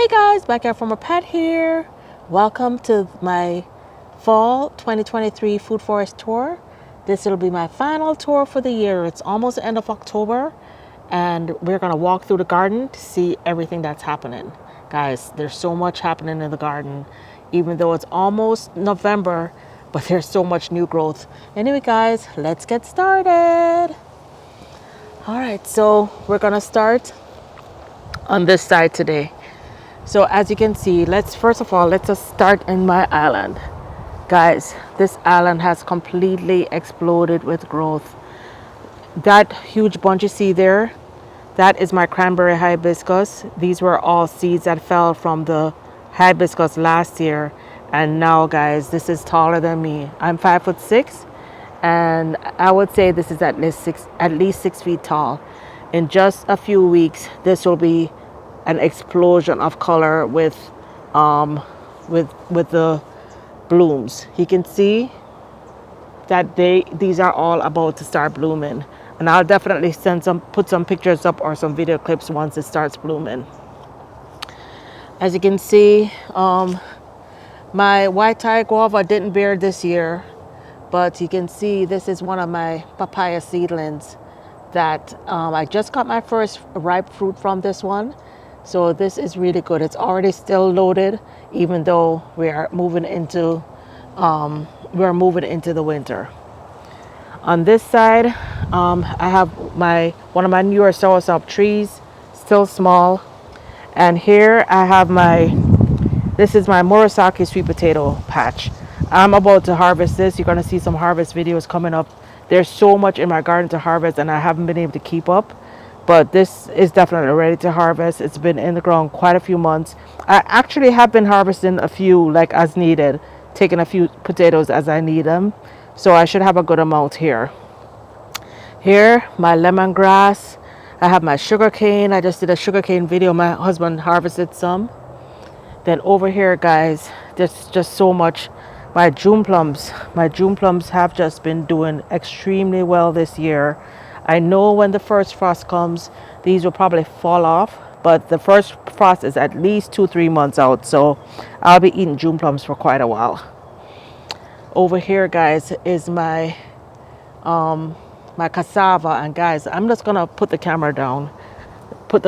Hey guys, back out from a pet here. Welcome to my fall 2023 food forest tour. This will be my final tour for the year. It's almost the end of October and we're gonna walk through the garden to see everything that's happening. Guys, there's so much happening in the garden, even though it's almost November, but there's so much new growth. Anyway guys, let's get started. All right, so we're gonna start on this side today. So as you can see, let's just start in my island. Guys, this island has completely exploded with growth. That huge bunch you see there, that is my cranberry hibiscus. These were all seeds that fell from the hibiscus last year. And now guys, this is taller than me. I'm 5'6", and I would say this is at least 6 feet tall. In just a few weeks, this will be an explosion of color with the blooms. You can see that these are all about to start blooming, and I'll definitely put some pictures up or some video clips once it starts blooming. As you can see, my white Thai guava didn't bear this year, but you can see this is one of my papaya seedlings that I just got my first ripe fruit from this one. So this is really good. It's already still loaded, even though we are moving into the winter. On this side, I have one of my newer soursop trees, still small, and here I have this is my Murasaki sweet potato patch. I'm about to harvest this. You're gonna see some harvest videos coming up. There's so much in my garden to harvest, and I haven't been able to keep up. But this is definitely ready to harvest. It's been in the ground quite a few months. I actually have been harvesting a few like as needed, taking a few potatoes as I need them. So I should have a good amount here. Here, my lemongrass. I have my sugarcane. I just did a sugarcane video. My husband harvested some. Then over here, guys, there's just so much. My June plums have just been doing extremely well this year. I know when the first frost comes, these will probably fall off, but the first frost is at least 2-3 months out, so I'll be eating June plums for quite a while. Over here, guys, is my cassava, and guys, I'm just gonna put the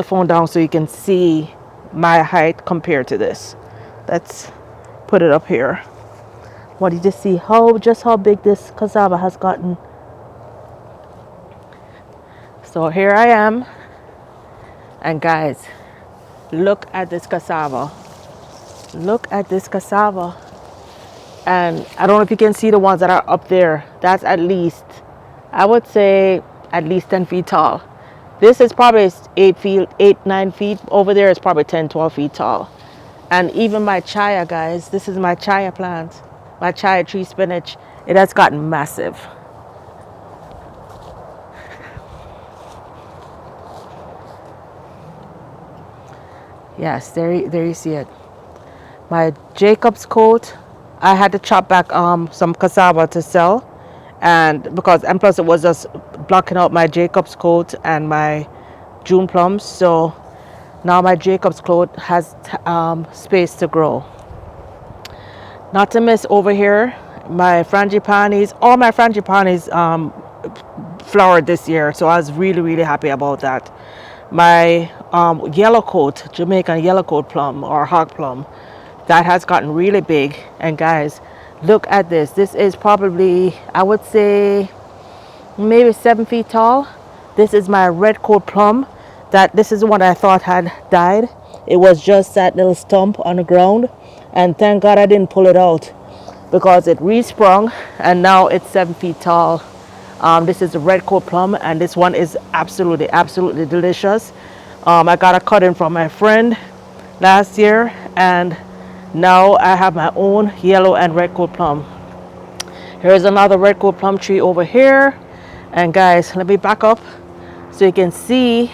phone down so you can see my height compared to this. Let's put it up here. Want you to see just how big this cassava has gotten. So here I am, and guys, look at this cassava. Look at this cassava. And I don't know if you can see the ones that are up there. That's at least, I would say, at least 10 feet tall. This is probably 9 feet. Over there is probably 10-12 feet tall. And even my chaya, guys, this is my chaya plant, my chaya tree spinach. It has gotten massive. Yes, there you see it. My Jacob's coat, I had to chop back some cassava to sell, and plus it was just blocking out my Jacob's coat and my June plums. So now my Jacob's coat has space to grow. Not to miss over here, my frangipanis. All my frangipanis flowered this year, so I was really, really happy about that. My yellow coat, Jamaican yellow coat plum or hog plum, that has gotten really big. And guys, look at this. This is probably, I would say, maybe 7 feet tall. This is my red coat plum. This is the one I thought had died. It was just that little stump on the ground, and thank God I didn't pull it out, because it resprung and now it's 7 feet tall. This is a red coat plum, and this one is absolutely delicious. I got a cut-in from my friend last year, and now I have my own yellow and red coat plum. Here's another red coat plum tree over here. And guys, let me back up so you can see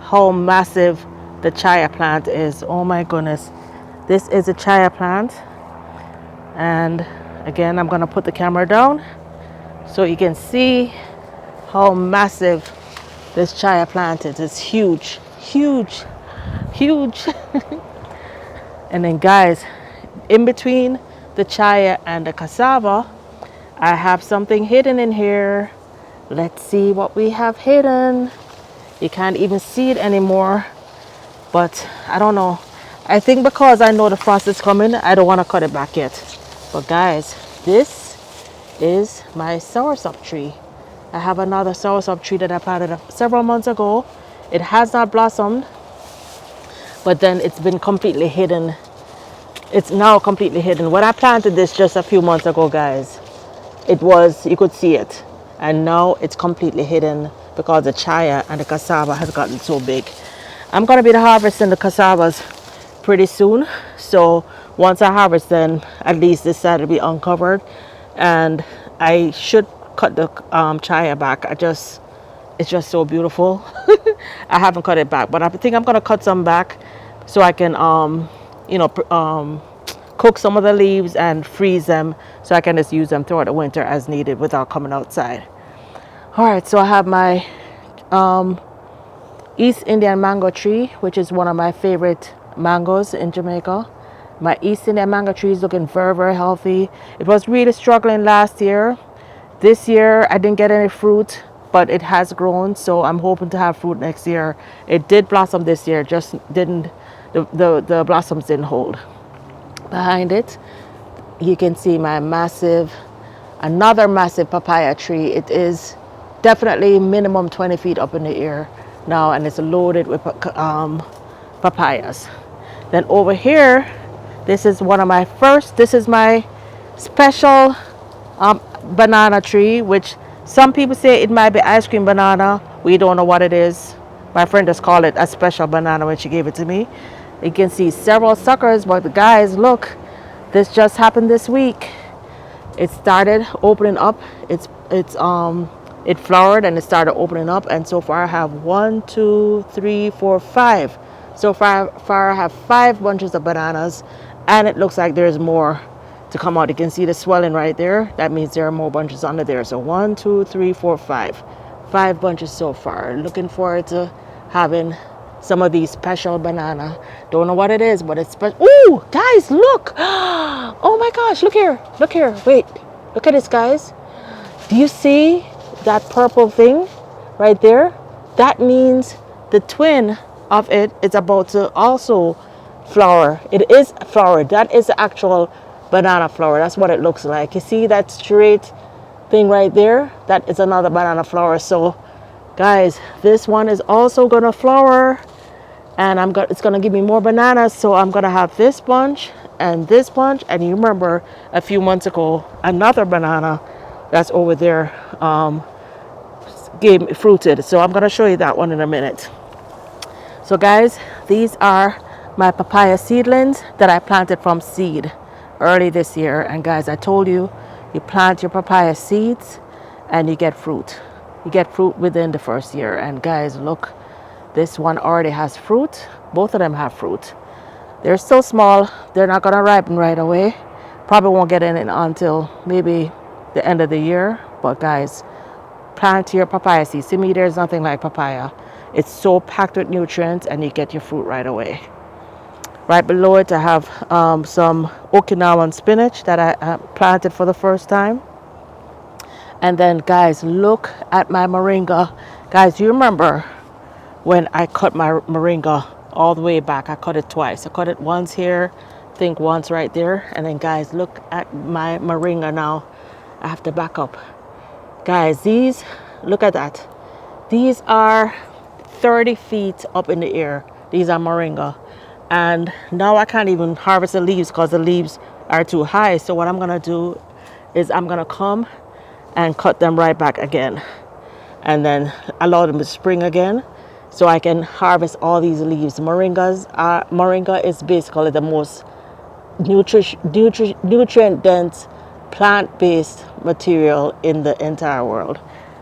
how massive the chaya plant is. Oh my goodness. This is a chaya plant. And again, I'm going to put the camera down so you can see how massive this chaya plant is. It's huge. And then guys, in between the chaya and the cassava, I have something hidden in here. Let's see what we have hidden. You can't even see it anymore, but I don't know. I think because I know the frost is coming, I don't want to cut it back yet. But guys, this is my soursop tree. I have another soursop tree that I planted several months ago. It has not blossomed, but then it's been completely hidden. It's now completely hidden. When I planted this just a few months ago, guys, it was, you could see it. And now it's completely hidden because the chaya and the cassava has gotten so big. I'm going to be harvesting the cassavas pretty soon. So once I harvest them, at least this side will be uncovered. And I should cut the chaya back. It's just so beautiful. I haven't cut it back, but I think I'm going to cut some back so I can, cook some of the leaves and freeze them so I can just use them throughout the winter as needed without coming outside. All right, so I have my East Indian mango tree, which is one of my favorite mangoes in Jamaica. My East Indian mango tree is looking very, very healthy. It was really struggling last year. This year I didn't get any fruit, but it has grown, so I'm hoping to have fruit next year. It did blossom this year, just didn't, the blossoms didn't hold. Behind it, you can see my another massive papaya tree. It is definitely minimum 20 feet up in the air now, and it's loaded with papayas. Then over here, this is my special banana tree, which some people say it might be ice cream banana. We don't know what it is. My friend just called it a special banana when she gave it to me. You can see several suckers, but guys, look, this just happened this week. It started opening up. It flowered and it started opening up, and so far I have 1, 2, 3, 4, 5. So far I have 5 bunches of bananas, and it looks like there's more to come out. You can see the swelling right there. That means there are more bunches under there. So 1, 2, 3, 4, 5. 5 bunches so far. Looking forward to having some of these special banana. Don't know what it is, but it's special. Ooh, guys, look. Oh my gosh, look here. Look here. Wait. Look at this, guys. Do you see that purple thing right there? That means the twin of it is about to also flower. It is flowered. That is the actual banana flower. That's what it looks like. You see that straight thing right there? That is another banana flower. So guys, this one is also gonna flower, and it's gonna give me more bananas. So I'm gonna have this bunch and this bunch. And you remember a few months ago, another banana that's over there gave me fruited. So I'm gonna show you that one in a minute. So guys, these are my papaya seedlings that I planted from seed early this year. And guys, I told you, you plant your papaya seeds and you get fruit. You get fruit within the first year. And guys, look, this one already has fruit. Both of them have fruit. They're still small. They're not gonna ripen right away. Probably won't get in until maybe the end of the year. But guys, plant your papaya seeds. To me, there's nothing like papaya. It's so packed with nutrients, and you get your fruit right away. Right below it, I have some Okinawan spinach that I planted for the first time. And then guys, look at my moringa. Guys, you remember when I cut my moringa all the way back? I cut it twice. I cut it once here, I think once right there. And then guys, look at my moringa now. I have to back up. Guys, look at that. These are 30 feet up in the air. These are moringa. And now I can't even harvest the leaves because the leaves are too high. So what I'm gonna do is I'm gonna come and cut them right back again, and then allow them to spring again so I can harvest all these leaves. Moringa is basically the most nutrient dense plant-based material in the entire world.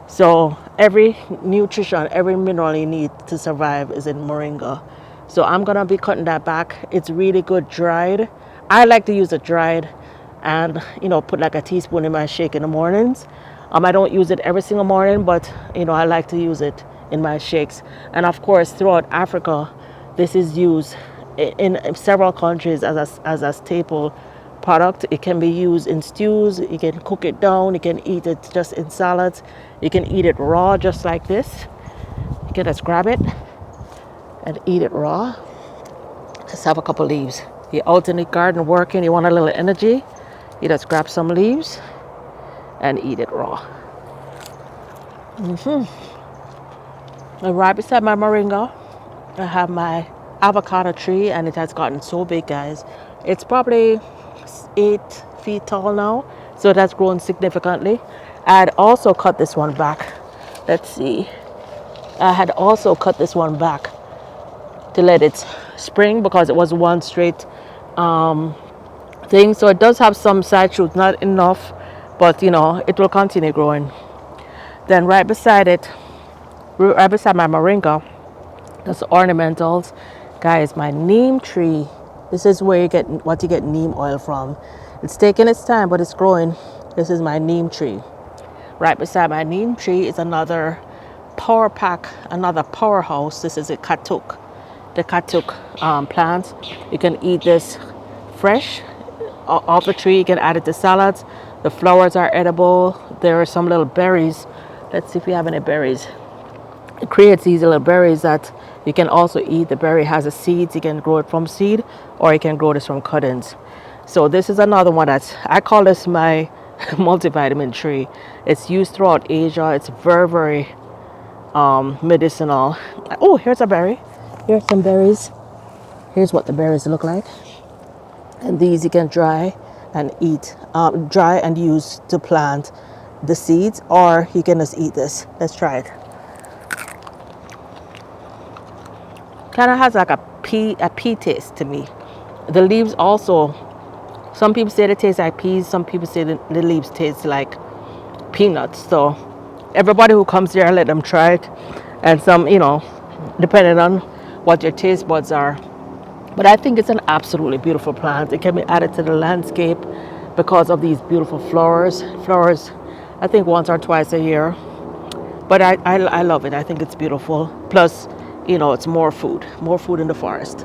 So every nutrition, every mineral you need to survive is in moringa. So I'm gonna be cutting that back. It's really good dried. I like to use it dried and put like a teaspoon in my shake in the mornings. I don't use it every single morning, but I like to use it in my shakes. And of course, throughout Africa, this is used in several countries as a staple product. It can be used in stews. You can cook it down. You can eat it just in salads. You can eat it raw just like this. You can just grab it and eat it raw. Just have a couple leaves. You're out in the garden working, you want a little energy, you just grab some leaves and eat it raw. And right beside my moringa, I have my avocado tree, and it has gotten so big, guys. It's probably 8 feet tall now, so it has grown significantly. I had also cut this one back. Let's see. I had also cut this one back to let it spring because it was one straight thing. So it does have some side shoots, not enough, but you know, it will continue growing. Then right beside it, right beside my moringa, that's ornamentals. Guys, my neem tree. This is where you get what you get neem oil from. It's taking its time, but it's growing. This is my neem tree. Right beside my neem tree is another power pack, another powerhouse. This is a katuk. The katuk plant. You can eat this fresh off the tree. You can add it to salads. The flowers are edible. There are some little berries. Let's see if we have any berries. It creates these little berries that you can also eat. The berry has a seed. You can grow it from seed, or you can grow this from cuttings. So this is another one that's, I call this my multivitamin tree. It's used throughout Asia. It's very, very medicinal. Oh, here's a berry. Here's some berries. Here's what the berries look like. And these you can dry and eat. Dry and use to plant the seeds, or you can just eat this. Let's try it. Kind of has like a pea taste to me. The leaves also, some people say they taste like peas, some people say the leaves taste like peanuts. So everybody who comes here, I let them try it. And some, you know, depending on what your taste buds are. But I think it's an absolutely beautiful plant. It can be added to the landscape because of these beautiful flowers. Flowers, I think once or twice a year. But I love it. I think it's beautiful. Plus, you know, it's more food in the forest.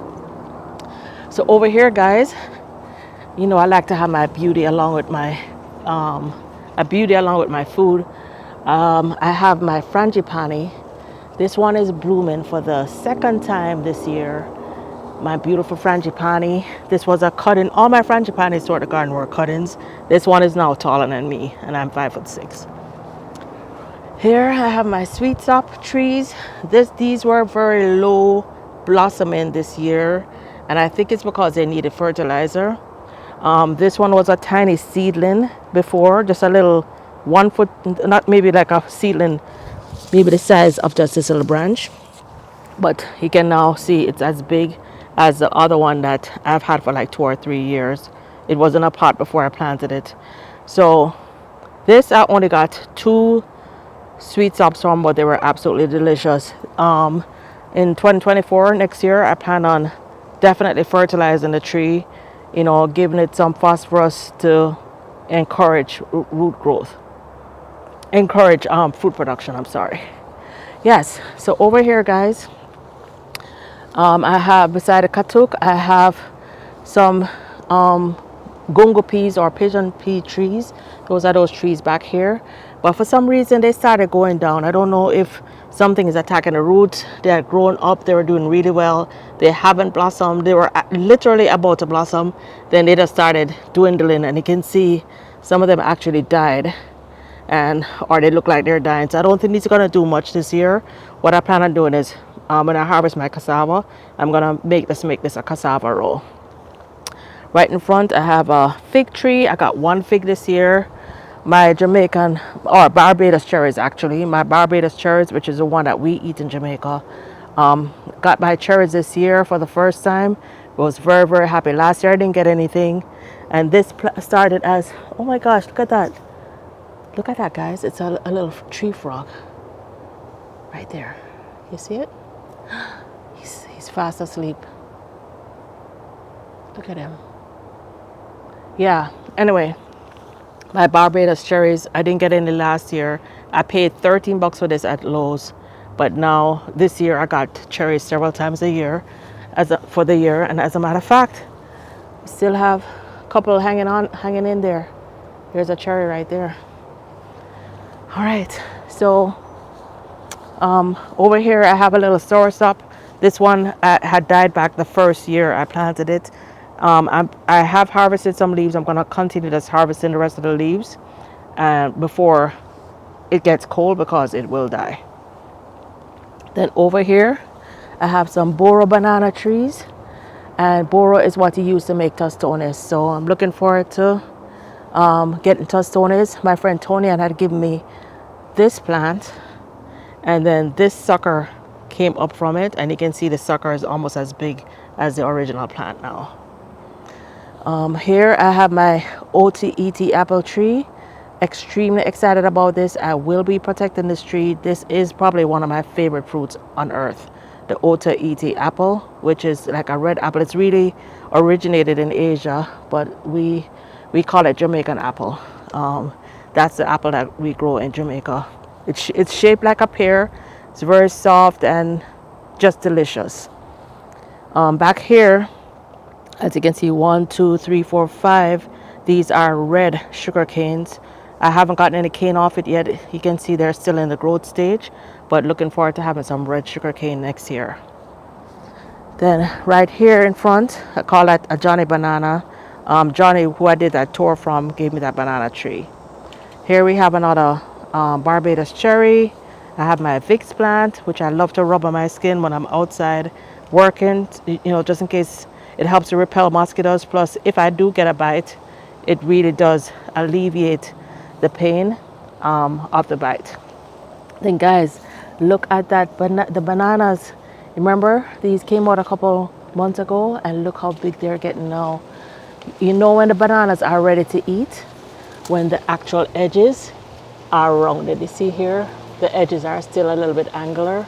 So over here, guys, you know, I like to have my beauty along with my food. I have my frangipani. This one is blooming for the second time this year. My beautiful frangipani. This was a cutting. All my frangipanis throughout the garden were cuttings. This one is now taller than me, and I'm 5'6". Here I have my sweet sop trees. These were very low blossoming this year, and I think it's because they needed fertilizer. This one was a tiny seedling before, just a little 1 foot, not maybe like a seedling, maybe the size of just this little branch. But you can now see it's as big as the other one that I've had for like 2 or 3 years. It was in a pot before I planted it. So this I only got 2 sweet sops from, but they were absolutely delicious. In 2024, next year, I plan on definitely fertilizing the tree, you know, giving it some phosphorus to encourage root growth, encourage fruit production, I'm sorry. Yes, so over here, guys, I have, beside the katuk, I have some gungo peas or pigeon pea trees. Those are those trees back here. But for some reason, they started going down. I don't know if something is attacking the roots. They had grown up. They were doing really well. They haven't blossomed. They were literally about to blossom. Then they just started dwindling. And you can see some of them actually died. Or they look like they're dying. So I don't think these are going to do much this year. What I plan on doing is when I harvest my cassava, I'm going to make this a cassava roll. Right in front, I have a fig tree. I got 1 fig this year. My Jamaican, or Barbados cherries actually. My Barbados cherries, which is the one that we eat in Jamaica. Got my cherries this year for the first time. Was very, very happy. Last year I didn't get anything. And this started as, oh my gosh, look at that. Look at that, guys. It's a little tree frog. Right there. You see it? He's fast asleep. Look at him. Yeah, anyway. My Barbados cherries, I didn't get any last year. I paid $13 for this at Lowe's. But now, this year, I got cherries several times a year. for the year. And as a matter of fact, we still have a couple hanging in there. Here's a cherry right there. All right, so over here I have a little soursop. This one had died back the first year I planted it. I have harvested some leaves. I'm going to continue just harvesting the rest of the leaves before it gets cold because it will die. Then over here I have some Boro banana trees, and Boro is what you use to make tostones. So I'm looking forward to getting tostones. My friend Tony had given me this plant, and then this sucker came up from it, and you can see the sucker is almost as big as the original plant now. Here I have my OTET apple tree. Extremely excited about this. I will be protecting this tree. This is probably one of my favorite fruits on earth, the OTET apple, which is like a red apple. It's really originated in Asia, but we call it Jamaican apple. That's the apple that we grow in Jamaica. It's shaped like a pear. It's very soft and just delicious. Back here, as you can see, 1, 2, 3, 4, 5. These are red sugar canes. I haven't gotten any cane off it yet. You can see they're still in the growth stage, but looking forward to having some red sugar cane next year. Then right here in front, I call that a Johnny banana. Johnny, who I did that tour from, gave me that banana tree. Here we have another Barbados cherry. I have my Vicks plant, which I love to rub on my skin when I'm outside working, just in case it helps to repel mosquitoes. Plus, if I do get a bite, it really does alleviate the pain of the bite. Then guys, look at that, the bananas. Remember, these came out a couple months ago, and look how big they're getting now. You know when the bananas are ready to eat? When the actual edges are rounded. You see here, the edges are still a little bit angular.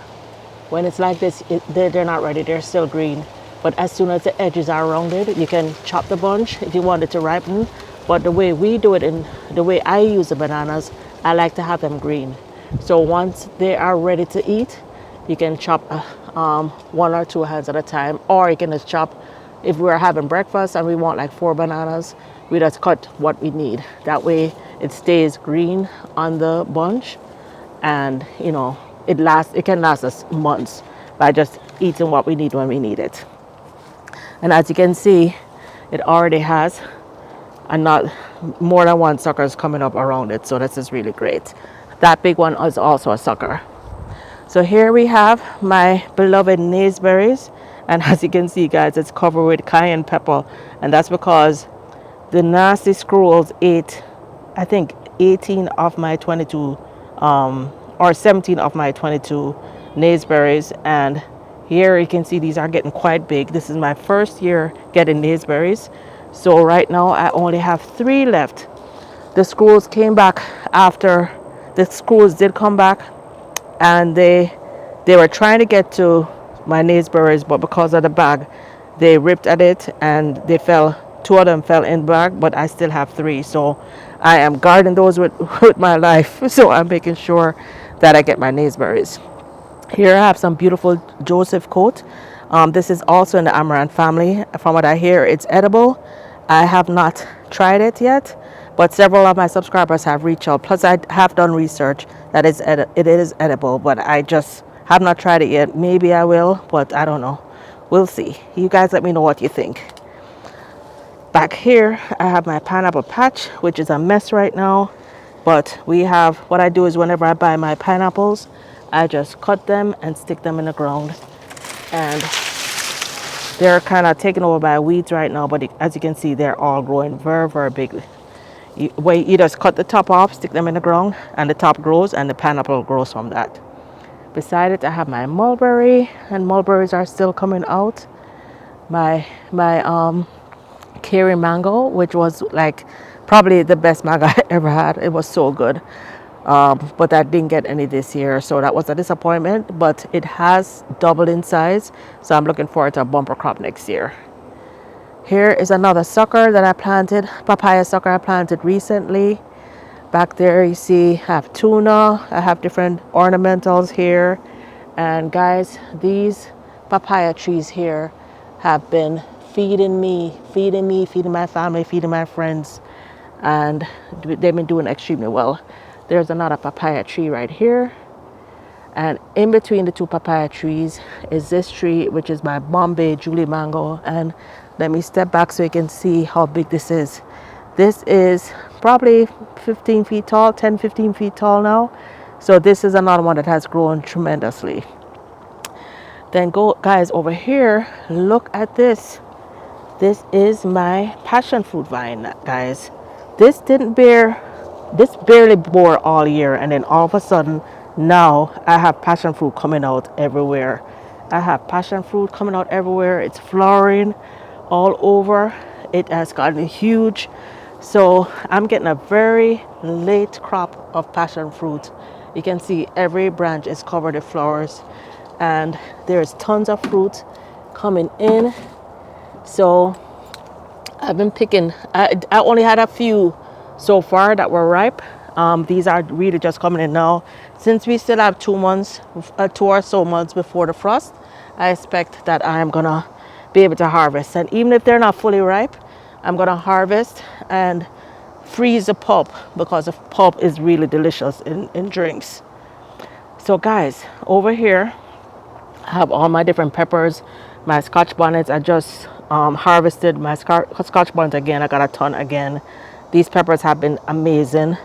When it's like this, they're not ready, they're still green. But as soon as the edges are rounded, you can chop the bunch if you want it to ripen. But the way we do it, and the way I use the bananas, I like to have them green. So once they are ready to eat, you can chop 1 or 2 hands at a time, or you can just chop. If we're having breakfast and we want like 4 bananas, we just cut what we need. That way it stays green on the bunch, and it can last us months by just eating what we need when we need it. And as you can see, it already has not more than 1 sucker is coming up around it, so this is really great. That big one is also a sucker. So here we have my beloved naseberries, and as you can see guys, it's covered with cayenne pepper, and that's because the nasty squirrels ate, I think, 18 of my 22 or 17 of my 22 naseberries. And here you can see these are getting quite big. This is my first year getting naseberries, so right now I only have 3 left. The squirrels came back after. The squirrels did come back, and they were trying to get to my naseberries, but because of the bag, they ripped at it and they fell. 2 of them fell in the bag, but I still have 3, so I am guarding those with my life. So I'm making sure that I get my naseberries. Here I have some beautiful Joseph coat. This is also in the amaranth family. From what I hear, it's edible. I have not tried it yet, but several of my subscribers have reached out. Plus, I have done research that it is edible, but I just have not tried it yet. Maybe I will, but I don't know. We'll see. You guys let me know what you think. Back here, I have my pineapple patch, which is a mess right now. But what I do is whenever I buy my pineapples, I just cut them and stick them in the ground. And they're kind of taken over by weeds right now, but as you can see, they're all growing very, very big. You just cut the top off, stick them in the ground, and the top grows, and the pineapple grows from that. Beside it, I have my mulberry, and mulberries are still coming out. My Kiri mango, which was like probably the best mango I ever had. It was so good, but I didn't get any this year, so that was a disappointment. But it has doubled in size, so I'm looking forward to a bumper crop next year. Here is another sucker that I planted, papaya sucker I planted recently. Back there you see I have tuna, I have different ornamentals here. And guys, these papaya trees here, have been feeding me, feeding my family, feeding my friends, and they've been doing extremely well. There's another papaya tree right here, and in between the two papaya trees is this tree, which is my Bombay Julie mango. And let me step back so you can see how big this is. This is probably 15 feet tall, 10, 15 feet tall now. So this is another one that has grown tremendously. Then go, guys, over here, look at this. This is my passion fruit vine, guys. This didn't bear, this barely bore all year, and then all of a sudden, now I have passion fruit coming out everywhere. I have passion fruit coming out everywhere. It's flowering all over. It has gotten huge. So I'm getting a very late crop of passion fruit. You can see every branch is covered with flowers, and there's tons of fruit coming in. So I've been picking. I only had a few so far that were ripe. These are really just coming in now. Since we still have 2 months, 2 or so months before the frost, I expect that I'm gonna be able to harvest. And even if they're not fully ripe, I'm gonna harvest and freeze the pulp, because the pulp is really delicious in drinks. So guys, over here I have all my different peppers, my scotch bonnets. I just harvested my scotch bonnet again. I got a ton again. These peppers have been amazing.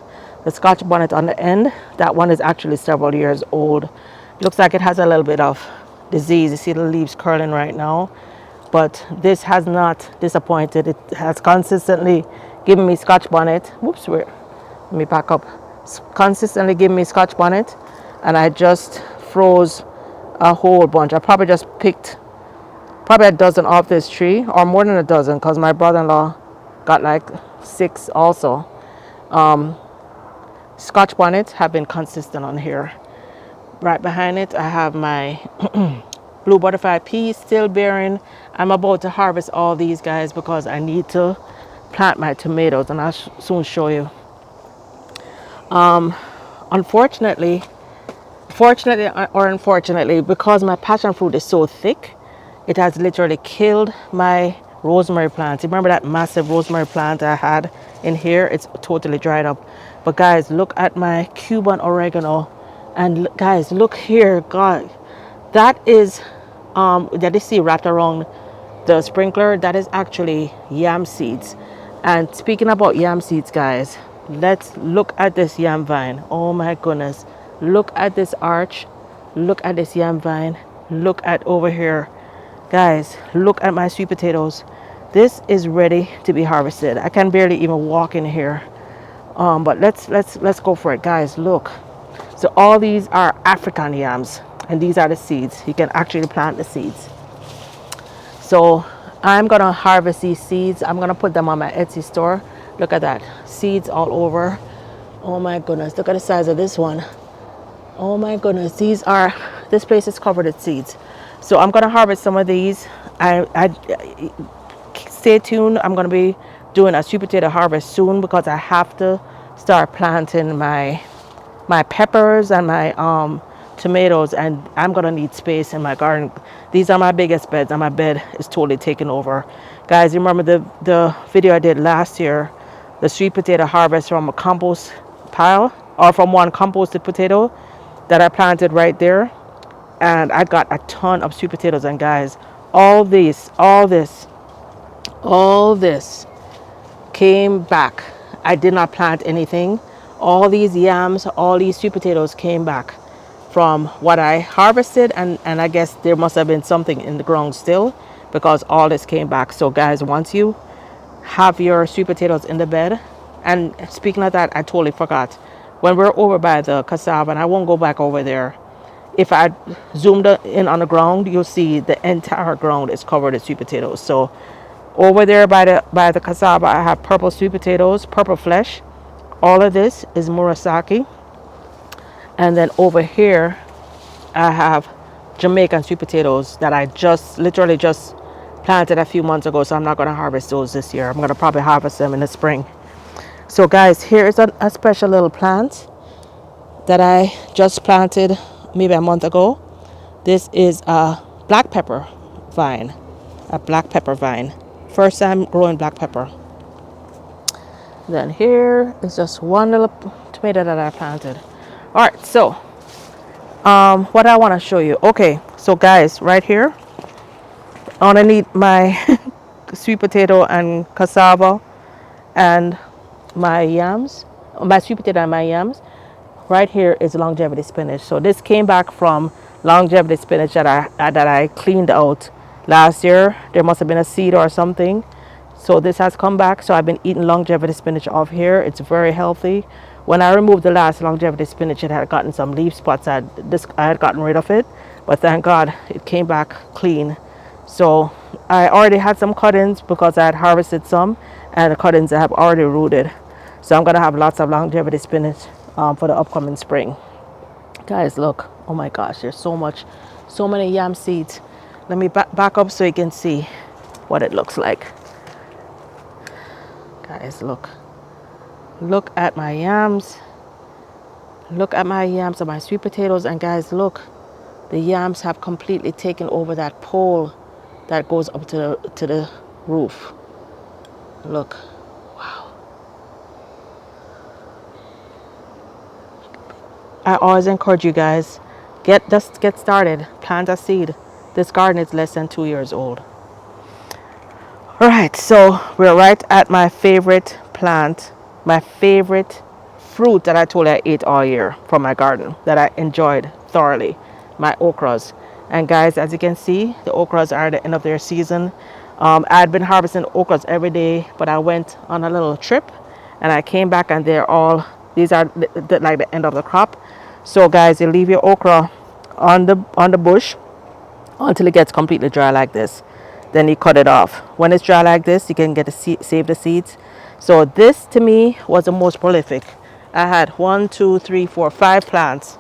The scotch bonnet on the end, that one is actually several years old. Looks like it has a little bit of disease. You see the leaves curling right now, but this has not disappointed. It has consistently given me scotch bonnet. Whoops, let me back up. Consistently given me scotch bonnet, and I just froze a whole bunch. I probably just picked probably a dozen off this tree, or more than a dozen, because my brother-in-law got like 6 also. Scotch bonnets have been consistent on here. Right behind it, I have my blue butterfly peas still bearing. I'm about to harvest all these guys because I need to plant my tomatoes, and I'll soon show you. Unfortunately, fortunately or unfortunately, because my passion fruit is so thick, it has literally killed my rosemary plant. Remember that massive rosemary plant I had in here? It's totally dried up. But guys, look at my Cuban oregano, and guys, look here. God, that is that you see wrapped around the sprinkler, that is actually yam seeds. And speaking about yam seeds, guys, let's look at this yam vine. Oh my goodness, look at this arch, look at this yam vine, look at over here, guys, look at my sweet potatoes. This is ready to be harvested. I can barely even walk in here, but let's go for it, guys. Look, so all these are African yams, and these are the seeds. You can actually plant the seeds. So I'm gonna harvest these seeds. I'm gonna put them on my Etsy store. Look at that, seeds all over. Oh my goodness, look at the size of this one. Oh my goodness, this place is covered with seeds. So I'm gonna harvest some of these. I stay tuned. I'm gonna be doing a sweet potato harvest soon, because I have to start planting my peppers and my tomatoes, and I'm gonna need space in my garden. These are my biggest beds, and my bed is totally taken over. Guys, you remember the video I did last year, the sweet potato harvest from a compost pile, or from one composted potato that I planted right there, and I got a ton of sweet potatoes. And guys, all this came back. I did not plant anything. All these yams, all these sweet potatoes came back from what I harvested, and I guess there must have been something in the ground still, because all this came back. So guys, once you have your sweet potatoes in the bed, and speaking of that, I totally forgot, when we're over by the cassava, and I won't go back over there, if I zoomed in on the ground, you'll see the entire ground is covered with sweet potatoes. So over there by the cassava, I have purple sweet potatoes, purple flesh. All of this is Murasaki. And then over here, I have Jamaican sweet potatoes that I literally just planted a few months ago. So I'm not going to harvest those this year. I'm going to probably harvest them in the spring. So guys, here is a special little plant that I just planted maybe a month ago. This is a black pepper vine. a black pepper vine. First time growing black pepper. Then here is just one little tomato that I planted. All right, so what I want to show you. Okay, so guys, right here, underneath my sweet potato and cassava and my yams, my sweet potato and my yams, right here is longevity spinach. So this came back from longevity spinach that I cleaned out last year. There must have been a seed or something. So this has come back. So I've been eating longevity spinach off here. It's very healthy. When I removed the last longevity spinach, it had gotten some leaf spots. I had gotten rid of it, but thank God it came back clean. So I already had some cuttings because I had harvested some, and the cuttings I have already rooted. So I'm gonna have lots of longevity spinach for the upcoming spring. Guys, look! Oh my gosh, there's so many yam seeds. Let me back up so you can see what it looks like. Guys, look at my yams. Look at my yams and my sweet potatoes, and guys, look, the yams have completely taken over that pole that goes up to the roof. Look, wow. I always encourage you guys, just get started, plant a seed. This garden is less than 2 years old. All right, so we're right at my favorite plant, my favorite fruit that I told you I ate all year from my garden that I enjoyed thoroughly, my okras. And guys, as you can see, the okras are at the end of their season. I'd been harvesting okras every day, but I went on a little trip and I came back and these are like the end of the crop. So guys, you leave your okra on the bush until it gets completely dry like this. Then you cut it off. When it's dry like this, you can get to save the seeds. So this to me was the most prolific. I had 1, 2, 3, 4, 5 plants,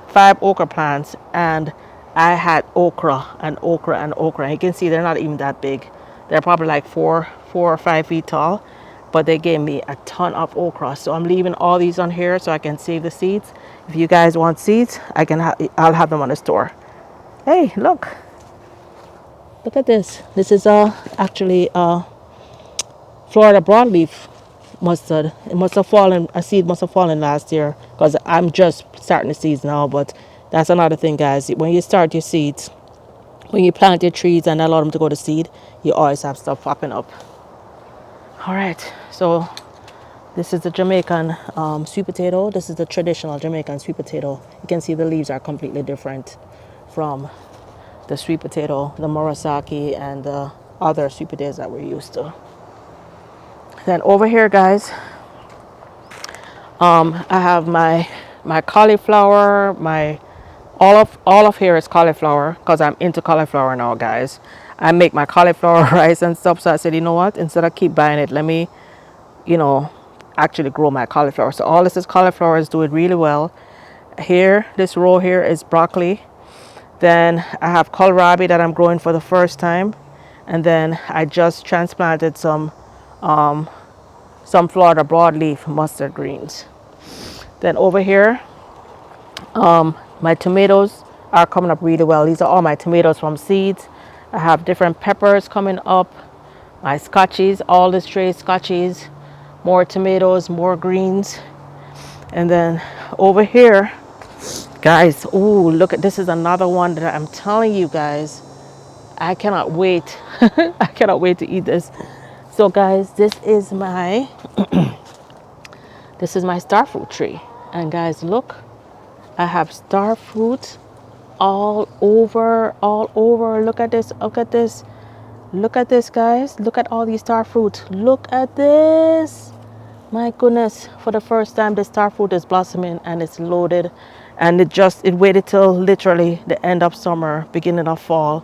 5 okra plants, and I had okra and okra and okra. And you can see they're not even that big. They're probably like 4 or 5 feet tall, but they gave me a ton of okra. So I'm leaving all these on here so I can save the seeds. If you guys want seeds, I'll have them on the store. Hey, look at this. This is actually Florida broadleaf mustard. It must have fallen, a seed must have fallen last year because I'm just starting the seeds now. But that's another thing, guys. When you start your seeds, when you plant your trees and allow them to go to seed, you always have stuff popping up. All right, so this is the Jamaican sweet potato. This is the traditional Jamaican sweet potato. You can see the leaves are completely different from the sweet potato, the Murasaki, and the other sweet potatoes that we're used to. Then over here, guys, I have my cauliflower. My all of here is cauliflower because I'm into cauliflower now, guys. I make my cauliflower rice and stuff. So I said, you know what? Instead of keep buying it, let me, actually grow my cauliflower. So all this is cauliflower is doing really well. Here, this row here is broccoli. Then I have kohlrabi that I'm growing for the first time. And then I just transplanted some Florida broadleaf mustard greens. Then over here, my tomatoes are coming up really well. These are all my tomatoes from seeds. I have different peppers coming up, my scotchies, all the stray scotchies, more tomatoes, more greens. And then over here, guys, ooh, look at this. Is another one that I'm telling you guys, I cannot wait. I cannot wait to eat this. So guys, this is my starfruit tree. And guys, look, I have starfruit all over. Look at this. Look at this, guys. Look at all these starfruit. Look at this. My goodness, for the first time the starfruit is blossoming and it's loaded. And it waited till literally the end of summer, beginning of fall.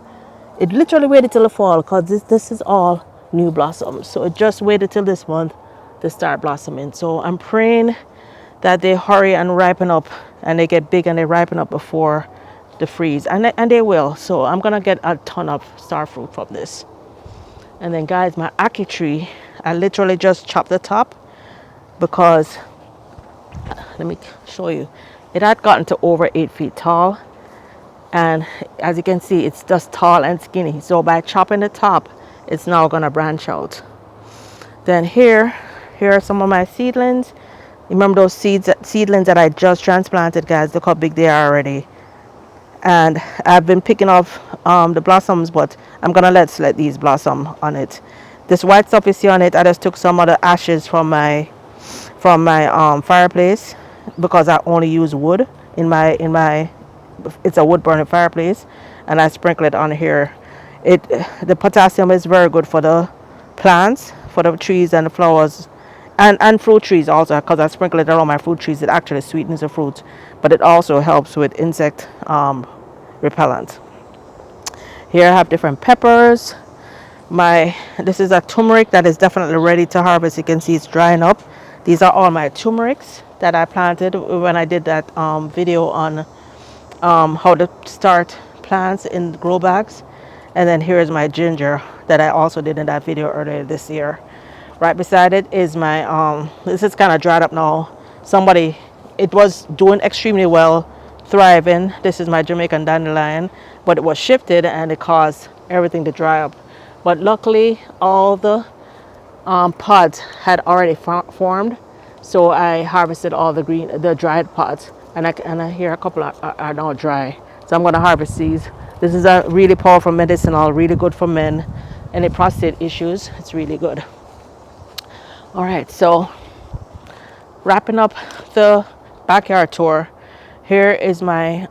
It literally waited till the fall because this is all new blossoms. So it just waited till this month to start blossoming. So I'm praying that they hurry and ripen up and they get big and they ripen up before the freeze. And they will. So I'm going to get a ton of starfruit from this. And then guys, my ackee tree, I literally just chopped the top because, let me show you. It had gotten to over 8 feet tall. And as you can see, it's just tall and skinny. So by chopping the top, it's now gonna branch out. Then here are some of my seedlings. Remember those seedlings that I just transplanted, guys? Look how big they are already. And I've been picking off the blossoms, but I'm gonna let these blossom on it. This white stuff you see on it, I just took some of the ashes from my fireplace, because I only use wood in my it's a wood burning fireplace, and I sprinkle it on here. It The potassium is very good for the plants, for the trees and the flowers, and fruit trees also, because I sprinkle it around my fruit trees. It actually sweetens the fruit, but it also helps with insect repellent. Here I have different peppers. This is a turmeric that is definitely ready to harvest. You can see it's drying up. These are all my turmerics that I planted when I did that video on how to start plants in grow bags. And then here is my ginger that I also did in that video earlier this year. Right beside it is my this is kind of dried up now. It was doing extremely well, thriving. This is my Jamaican dandelion, but it was shifted and it caused everything to dry up. But luckily all the pods had already formed, so I harvested all the dried pods, and I hear a couple are now dry. So I'm going to harvest these. This is a really powerful medicinal, really good for men. Any prostate issues, it's really good. All right, so wrapping up the backyard tour, here is my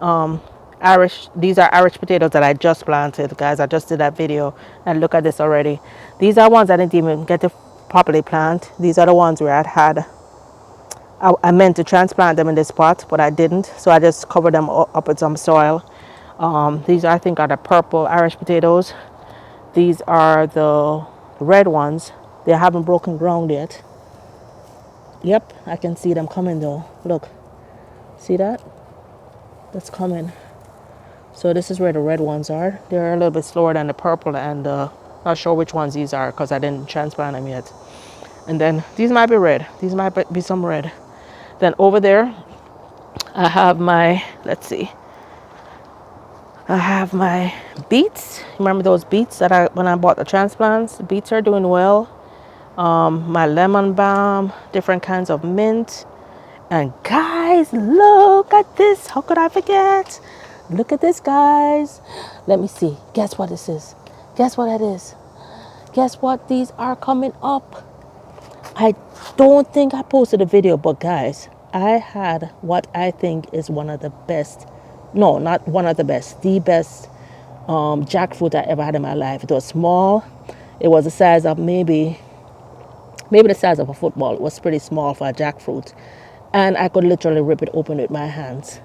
these are Irish potatoes that I just planted, guys. I just did that video, and look at this already. These are ones I didn't even get to properly plant. These are the ones where I meant to transplant them in this pot, but I didn't, so I just covered them up with some soil. These I think are the purple Irish potatoes. These are the red ones. They haven't broken ground yet. Yep, I can see them coming though. Look, see that? That's coming. So this is where the red ones are. They're a little bit slower than the purple, and not sure which ones these are because I didn't transplant them yet. And then these might be red. These might be some red. Then over there, I have my, let's see. I have my beets. Remember those beets that when I bought the transplants? The beets are doing well. My lemon balm, different kinds of mint. And guys, look at this. How could I forget? Look at this, guys. Let me see. Guess what this is? Guess what that is? Guess what? These are coming up. I don't think I posted a video, but guys, I had what I think is one of the best, no, not one of the best, the best jackfruit I ever had in my life. It was small. It was the size of maybe the size of a football. It was pretty small for a jackfruit. And I could literally rip it open with my hands.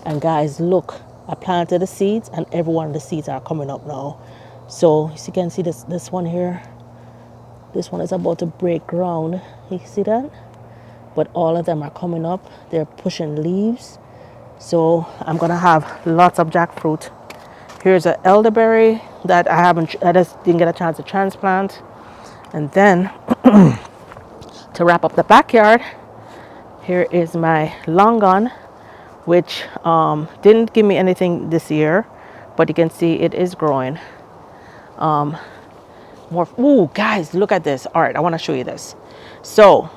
And guys, look, I planted the seeds, and every one of the seeds are coming up now. So you can see this one here. This one is about to break ground. You see that? But all of them are coming up. They're pushing leaves. So I'm gonna have lots of jackfruit. Here's an elderberry that I just didn't get a chance to transplant. And then to wrap up the backyard, here is my longan, which didn't give me anything this year, but you can see it is growing. Ooh, guys, look at this. All right, I want to show you this. So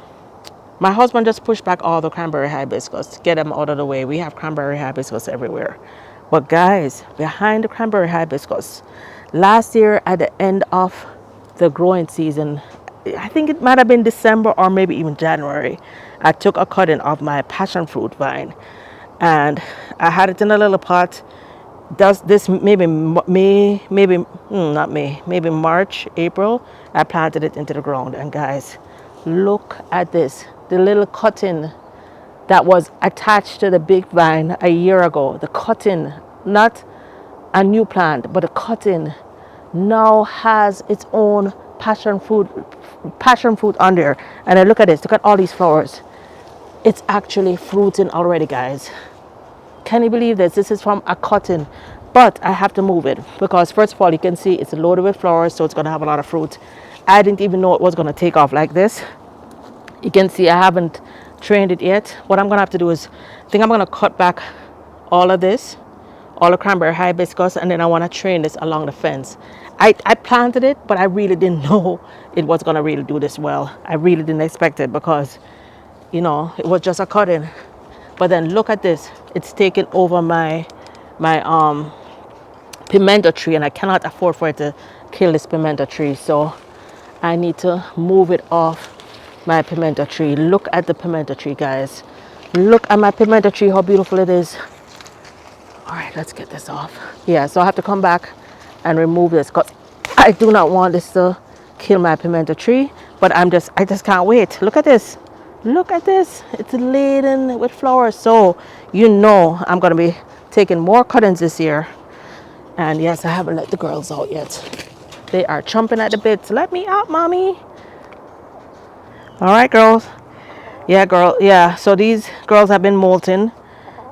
my husband just pushed back all the cranberry hibiscus to get them out of the way. We have cranberry hibiscus everywhere. But guys, behind the cranberry hibiscus, last year at the end of the growing season, I think it might have been December or maybe even January, I took a cutting of my passion fruit vine, and I had it in a little pot. Does this maybe not May, maybe March, April, I planted it into the ground. And guys, look at this. The little cutting that was attached to the big vine a year ago, the cutting, not a new plant, but a cutting, now has its own passion fruit on there. And I look at this, look at all these flowers. It's actually fruiting already, guys. Can you believe this? This is from a cutting, but I have to move it because first of all, you can see it's loaded with flowers, so it's going to have a lot of fruit. I didn't even know it was going to take off like this. You can see I haven't trained it yet. What I'm going to have to do is, I think I'm going to cut back all of this, all the cranberry hibiscus, and then I want to train this along the fence. I planted it, but I really didn't know it was gonna really do this well. I really didn't expect it because, you know, it was just a cutting. But then look at this. It's taken over my pimento tree, and I cannot afford for it to kill this pimento tree. So I need to move it off my pimento tree. Look at the pimento tree, guys. Look at my pimento tree, how beautiful it is. All right, let's get this off. Yeah, so I have to come back and remove this because I do not want this to kill my pimento tree. But I just can't wait. Look at this. Look at this. It's laden with flowers. So you know I'm gonna be taking more cuttings this year. And yes, I haven't let the girls out yet. They are chomping at the bit. Let me out, mommy. All right, girls. Yeah, girl. Yeah, so these girls have been molting.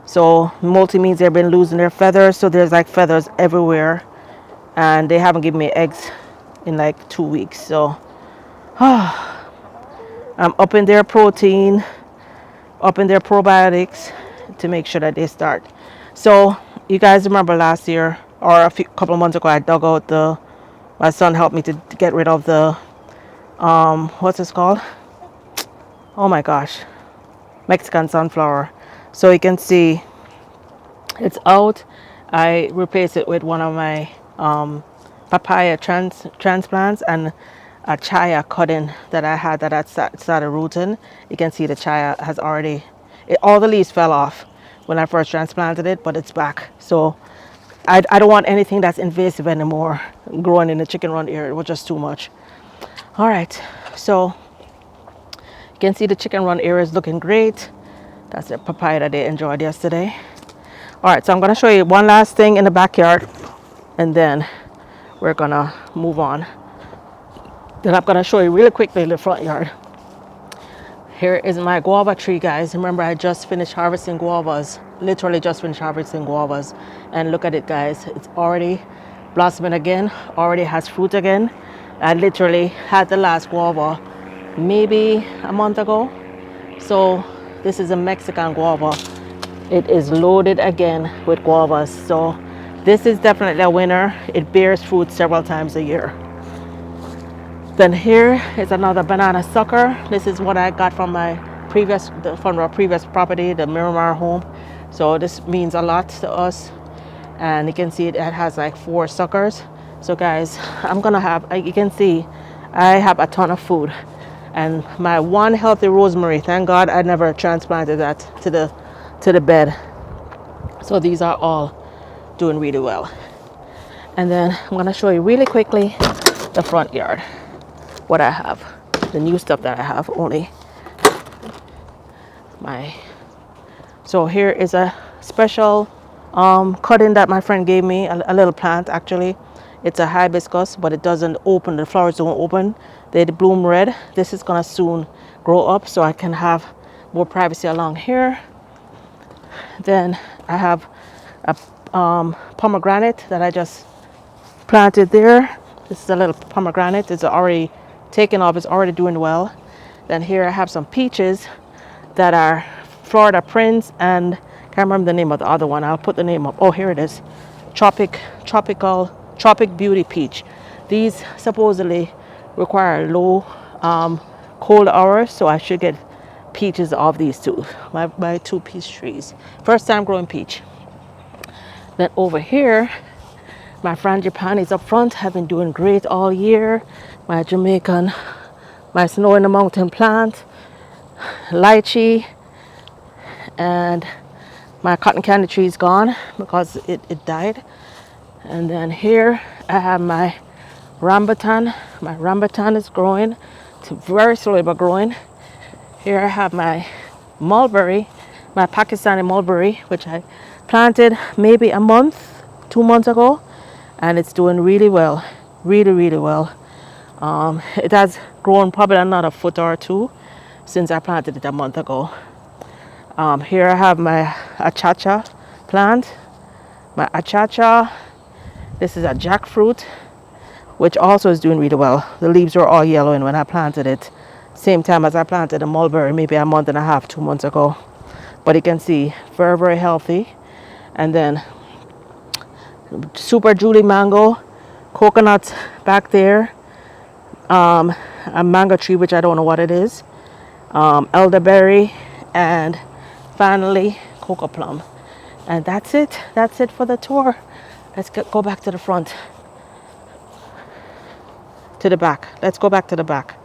So molting means they've been losing their feathers. So there's like feathers everywhere. And they haven't given me eggs in like 2 weeks. So I'm upping their protein, upping their probiotics to make sure that they start. So you guys remember last year or couple of months ago, I dug out my son helped me to get rid of the, what's this called? Oh my gosh, Mexican sunflower. So you can see it's out. I replaced it with one of my papaya transplants and a chaya cutting that I had started rooting. You can see the chaya has already, all the leaves fell off when I first transplanted it, but it's back. So I don't want anything that's invasive anymore growing in the chicken run area. It was just too much. All right, so you can see the chicken run area is looking great. That's the papaya that they enjoyed yesterday. All right, so I'm gonna show you one last thing in the backyard and then we're gonna move on. Then I'm gonna show you really quickly the front yard. Here is my guava tree, guys. Remember, I just finished harvesting guavas. Literally just finished harvesting guavas. And look at it, guys. It's already blossoming again. Already has fruit again. I literally had the last guava maybe a month ago. So this is a Mexican guava. It is loaded again with guavas. So this is definitely a winner. It bears fruit several times a year. Then here is another banana sucker. This is what I got from our previous property, the Miramar home. So this means a lot to us. And you can see it has like 4 suckers. So guys, I'm gonna have, you can see, I have a ton of food. And my one healthy rosemary, thank God I never transplanted that to the bed. So these are all doing really well. And then I'm gonna show you really quickly the front yard. What I have, the new stuff that I have only. So here is a special cutting that my friend gave me, a little plant actually. It's a hibiscus, but it doesn't open, the flowers don't open. They bloom red. This is gonna soon grow up so I can have more privacy along here. Then I have a pomegranate that I just planted there. This is a little pomegranate. It's already taken off, it's already doing well. Then here I have some peaches that are Florida Prince and can't remember the name of the other one. I'll put the name up. Oh, here it is. Tropic Beauty Peach. These supposedly require low cold hours, so I should get peaches of these two. My 2 peach trees. First time growing peach. Then over here, my frangipanis up front have been doing great all year. My Jamaican, my snow in the mountain plant, lychee, and my cotton candy tree is gone because it died. And then here I have my rambutan. My rambutan is growing. It's very slowly but growing. Here I have my mulberry, my Pakistani mulberry, which I planted maybe 2 months ago, and it's doing really well, really well. It has grown probably another foot or 2 since I planted it a month ago. Here I have my achacha plant. My achacha, this is a jackfruit, which also is doing really well. The leaves were all yellowing when I planted it. Same time as I planted a mulberry maybe a month and a half, 2 months ago. But you can see, very healthy. And then Super Julie mango, coconuts back there, a mango tree, which I don't know what it is, elderberry, and finally cocoa plum. And that's it. That's it for the tour. Let's go back to the front, to the back. Let's go back to the back.